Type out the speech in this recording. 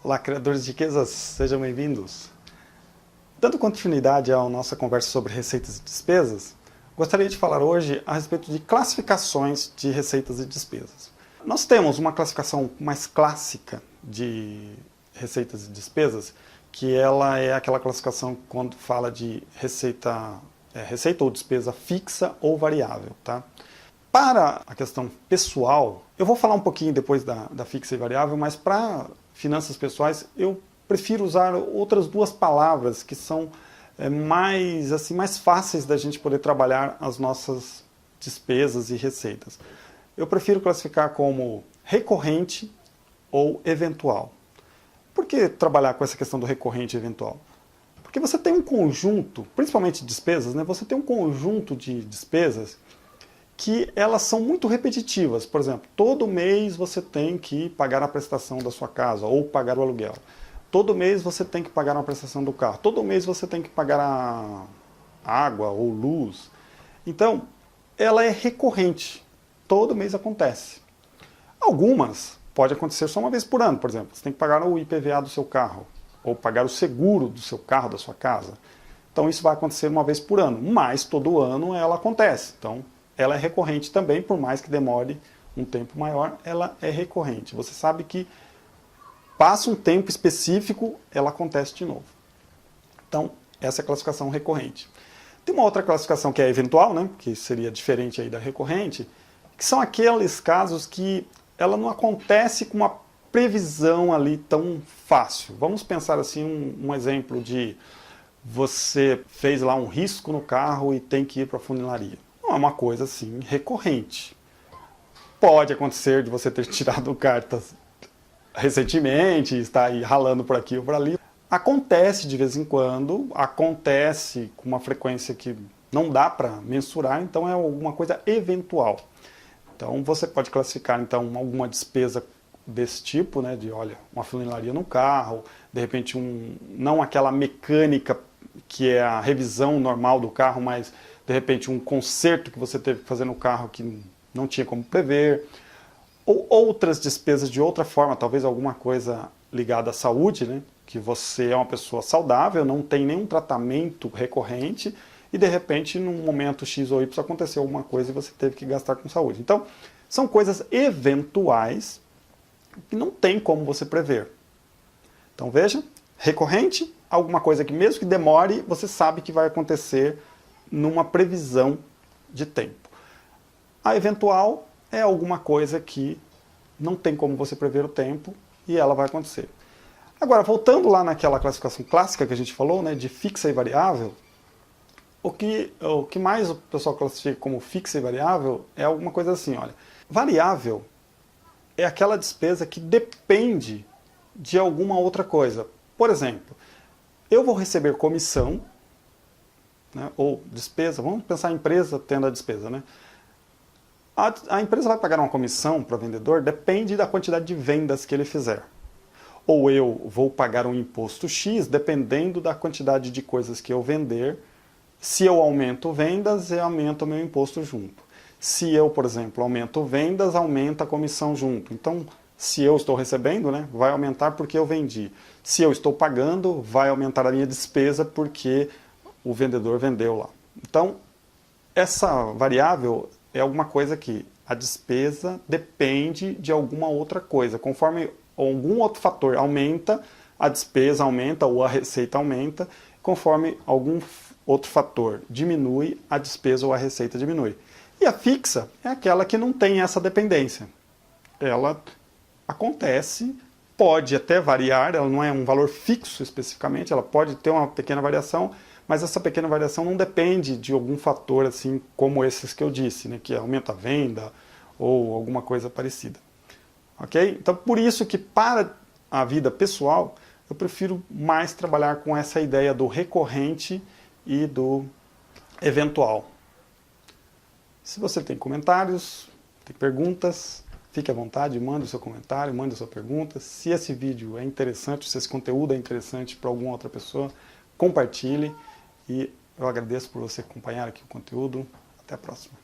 Olá, criadores de riquezas, sejam bem-vindos. Dando continuidade à nossa conversa sobre receitas e despesas, gostaria de falar hoje a respeito de classificações de receitas e despesas. Nós temos uma classificação mais clássica de receitas e despesas, que ela é aquela classificação quando fala de receita ou despesa fixa ou variável, tá? Para a questão pessoal, eu vou falar um pouquinho depois da fixa e variável, mas para finanças pessoais eu prefiro usar outras duas palavras que são mais fáceis da gente poder trabalhar as nossas despesas e receitas. Eu prefiro classificar como recorrente ou eventual. Por que trabalhar com essa questão do recorrente e eventual? Porque você tem um conjunto, principalmente despesas, né? Você tem um conjunto de despesas que elas são muito repetitivas. Por exemplo, todo mês você tem que pagar a prestação da sua casa ou pagar o aluguel. Todo mês você tem que pagar uma prestação do carro. Todo mês você tem que pagar a água ou luz. Então, ela é recorrente. Todo mês acontece. Algumas pode acontecer só uma vez por ano, por exemplo. Você tem que pagar o IPVA do seu carro ou pagar o seguro do seu carro, da sua casa. Então, isso vai acontecer uma vez por ano. Mas todo ano ela acontece. Então, ela é recorrente também, por mais que demore um tempo maior, ela é recorrente. Você sabe que passa um tempo específico, ela acontece de novo. Então, essa é a classificação recorrente. Tem uma outra classificação que é eventual, né, que seria diferente aí da recorrente, que são aqueles casos que ela não acontece com uma previsão ali tão fácil. Vamos pensar assim um exemplo de você fez lá um risco no carro e tem que ir para a funilaria. Não é uma coisa assim recorrente. Pode acontecer de você ter tirado cartas recentemente, estar aí ralando por aqui ou por ali. Acontece de vez em quando, acontece com uma frequência que não dá para mensurar, então é alguma coisa eventual. Então você pode classificar então alguma despesa desse tipo, né, de olha, uma funilaria no carro, de repente não aquela mecânica que é a revisão normal do carro, mas de repente um conserto que você teve que fazer no carro que não tinha como prever, ou outras despesas de outra forma, talvez alguma coisa ligada à saúde, né? Que você é uma pessoa saudável, não tem nenhum tratamento recorrente e de repente num momento X ou Y aconteceu alguma coisa e você teve que gastar com saúde. Então, são coisas eventuais que não tem como você prever. Então veja, recorrente, alguma coisa que mesmo que demore, você sabe que vai acontecer numa previsão de tempo. A eventual é alguma coisa que não tem como você prever o tempo e ela vai acontecer. Agora, voltando lá naquela classificação clássica que a gente falou, né, de fixa e variável, o que mais o pessoal classifica como fixa e variável é alguma coisa assim, olha, variável é aquela despesa que depende de alguma outra coisa. Por exemplo, eu vou receber comissão, né, ou despesa, vamos pensar a empresa tendo a despesa, né? A empresa vai pagar uma comissão para o vendedor, depende da quantidade de vendas que ele fizer. Ou eu vou pagar um imposto X, dependendo da quantidade de coisas que eu vender. Se eu aumento vendas, eu aumento o meu imposto junto. Se eu, por exemplo, aumento vendas, aumenta a comissão junto. Então, se eu estou recebendo, né, vai aumentar porque eu vendi. Se eu estou pagando, vai aumentar a minha despesa porque o vendedor vendeu lá. Então, essa variável é alguma coisa que a despesa depende de alguma outra coisa. Conforme algum outro fator aumenta, a despesa aumenta ou a receita aumenta. Conforme algum outro fator diminui, a despesa ou a receita diminui. E a fixa é aquela que não tem essa dependência. Ela acontece, pode até variar, ela não é um valor fixo especificamente, ela pode ter uma pequena variação, mas essa pequena variação não depende de algum fator assim como esses que eu disse, né, que aumenta a venda ou alguma coisa parecida. Ok? Então, por isso que para a vida pessoal, eu prefiro mais trabalhar com essa ideia do recorrente e do eventual. Se você tem comentários, tem perguntas, fique à vontade, mande o seu comentário, mande a sua pergunta. Se esse vídeo é interessante, se esse conteúdo é interessante para alguma outra pessoa, compartilhe. E eu agradeço por você acompanhar aqui o conteúdo. Até a próxima.